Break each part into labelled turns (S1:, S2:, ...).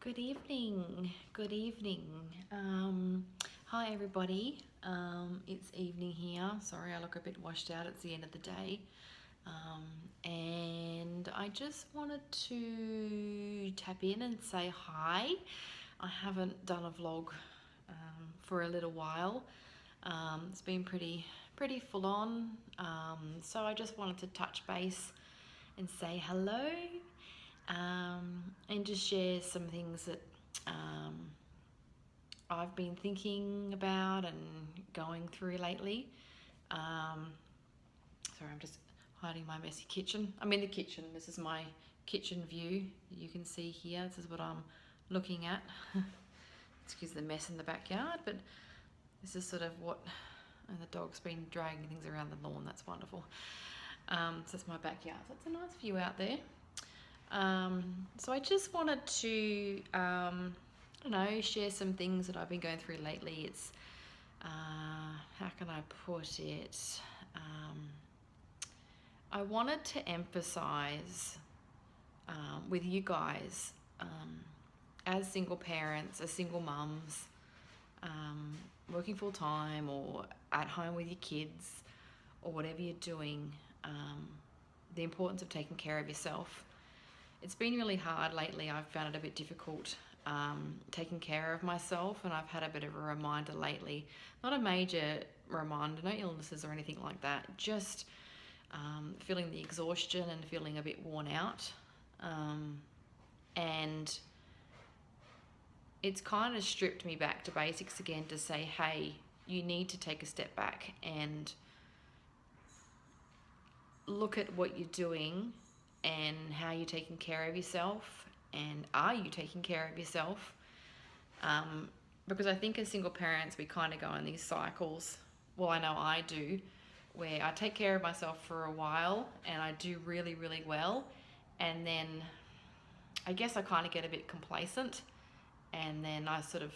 S1: Good evening. Good evening. Hi everybody. It's evening here. Sorry, I look a bit washed out. It's the end of the day. And I just wanted to tap in and say hi. I haven't done a vlog for a little while. It's been pretty full on. So I just wanted to touch base and say hello. And just share some things that I've been thinking about and going through lately. Sorry, I'm just hiding my messy kitchen. I'm in the kitchen. This is my kitchen view. You can see here. This is what I'm looking at. Excuse the mess in the backyard, but this is sort of what, and the dog's been dragging things around the lawn. That's wonderful. So that's my backyard. So it's a nice view out there. So I just wanted to, share some things that I've been going through lately. It's, how can I put it? I wanted to emphasize with you guys, as single parents, as single mums, working full time or at home with your kids or whatever you're doing, the importance of taking care of yourself. It's been really hard lately. I've found it a bit difficult taking care of myself, and I've had a bit of a reminder lately. Not a major reminder, no illnesses or anything like that, just feeling the exhaustion and feeling a bit worn out. And it's kind of stripped me back to basics again to say, hey, you need to take a step back and look at what you're doing and how you're taking care of yourself, and are you taking care of yourself? Because I think as single parents we kind of go in these cycles. Well, I know I do, where I take care of myself for a while and I do really well, and then I guess I kind of get a bit complacent, and then I sort of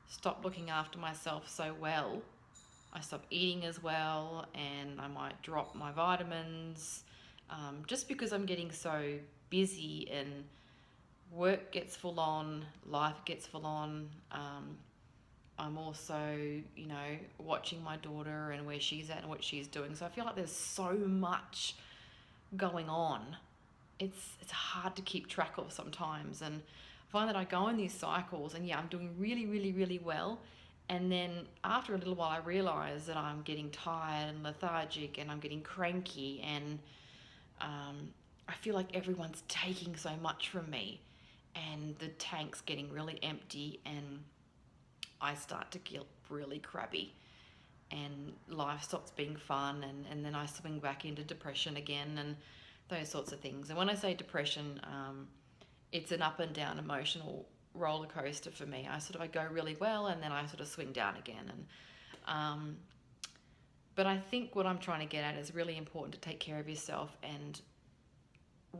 S1: stop looking after myself so well. I stop eating as well, and I might drop my vitamins, just because I'm getting so busy and work gets full on, life gets full on. I'm also, watching my daughter and where she's at and what she's doing. So I feel like there's so much going on. It's hard to keep track of sometimes, and I find that I go in these cycles, and I'm doing really well. And then after a little while, I realize that I'm getting tired and lethargic, and I'm getting cranky, and I feel like everyone's taking so much from me, and the tank's getting really empty, and I start to get really crabby, and life stops being fun, and then I swing back into depression again, and those sorts of things. And when I say depression, it's an up and down emotional roller coaster for me. I go really well, and then I sort of swing down again. And but I think what I'm trying to get at is really important to take care of yourself and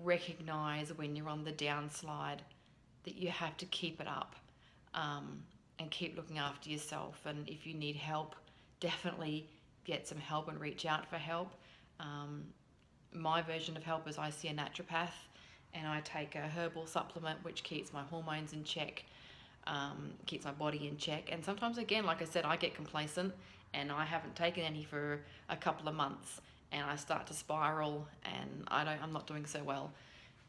S1: recognize when you're on the downslide that you have to keep it up, and keep looking after yourself. And if you need help, definitely get some help and reach out for help. My version of help is I see a naturopath, and I take a herbal supplement which keeps my hormones in check, keeps my body in check. And sometimes, again, like I said, I get complacent and I haven't taken any for a couple of months, and I start to spiral, and I'm not doing so well.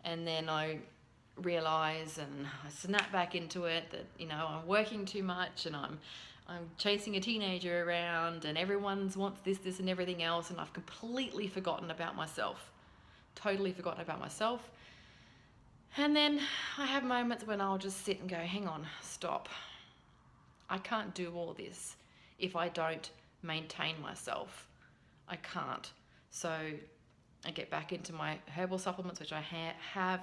S1: And then I realize, and I snap back into it, that I'm working too much, and I'm chasing a teenager around, and everyone wants this and everything else, and I've completely forgotten about myself. Totally forgotten about myself. And then I have moments when I'll just sit and go, hang on, stop. I can't do all this if I don't maintain myself. I can't. So I get back into my herbal supplements, which I have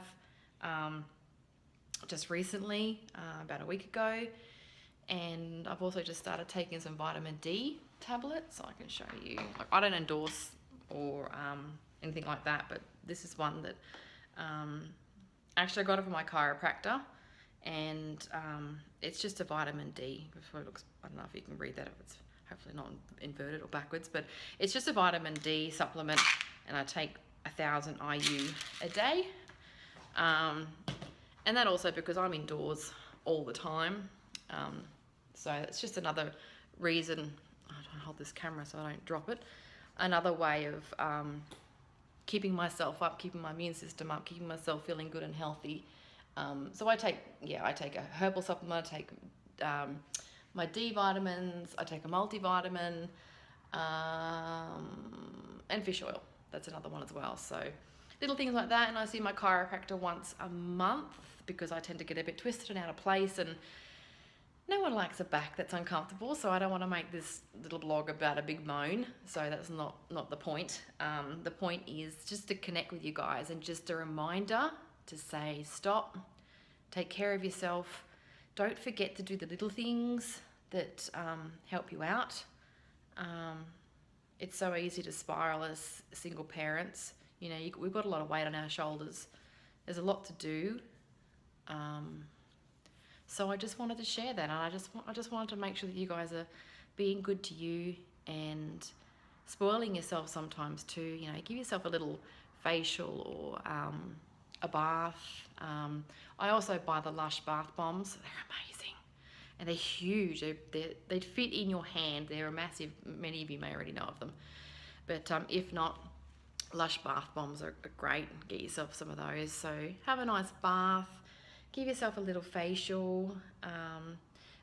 S1: just recently, about a week ago. And I've also just started taking some vitamin D tablets. I can show you. I don't endorse or anything like that, but this is one that actually I got it from my chiropractor, and it's just a vitamin D. Before it looks, I don't know if you can read that, if it's hopefully not inverted or backwards, but it's just a vitamin D supplement, and I take 1,000 IU a day. And that also because I'm indoors all the time. So it's just another reason. I don't hold this camera so I don't drop it. Another way of keeping myself up, keeping my immune system up, keeping myself feeling good and healthy. So I take a herbal supplement, I take my D vitamins, I take a multivitamin, and fish oil. That's another one as well. So little things like that. And I see my chiropractor once a month because I tend to get a bit twisted and out of place, and no one likes a back that's uncomfortable, so I don't want to make this little blog about a big moan. So that's not the point. The point is just to connect with you guys, and just a reminder to say stop, take care of yourself. Don't forget to do the little things that help you out. It's so easy to spiral as single parents. You know, we've got a lot of weight on our shoulders. There's a lot to do. So I just wanted to share that, and I just wanted to make sure that you guys are being good to you and spoiling yourself sometimes too. You know, give yourself a little facial or a bath. I also buy the Lush bath bombs. They're amazing, and they're huge. They fit in your hand. They're massive. Many of you may already know of them, but if not, Lush bath bombs are great. Get yourself some of those. So have a nice bath. Give yourself a little facial,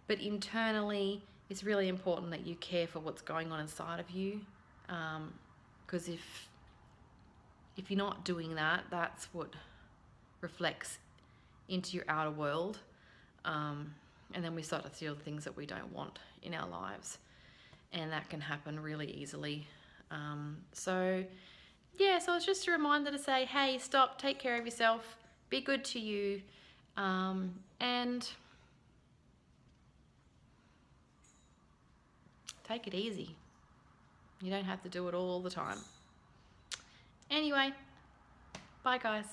S1: but internally it's really important that you care for what's going on inside of you, because if you're not doing that, that's what reflects into your outer world, and then we start to feel things that we don't want in our lives, and that can happen really easily. So it's just a reminder to say, hey, stop, take care of yourself, be good to you. And take it easy. You don't have to do it all the time. Anyway, bye guys.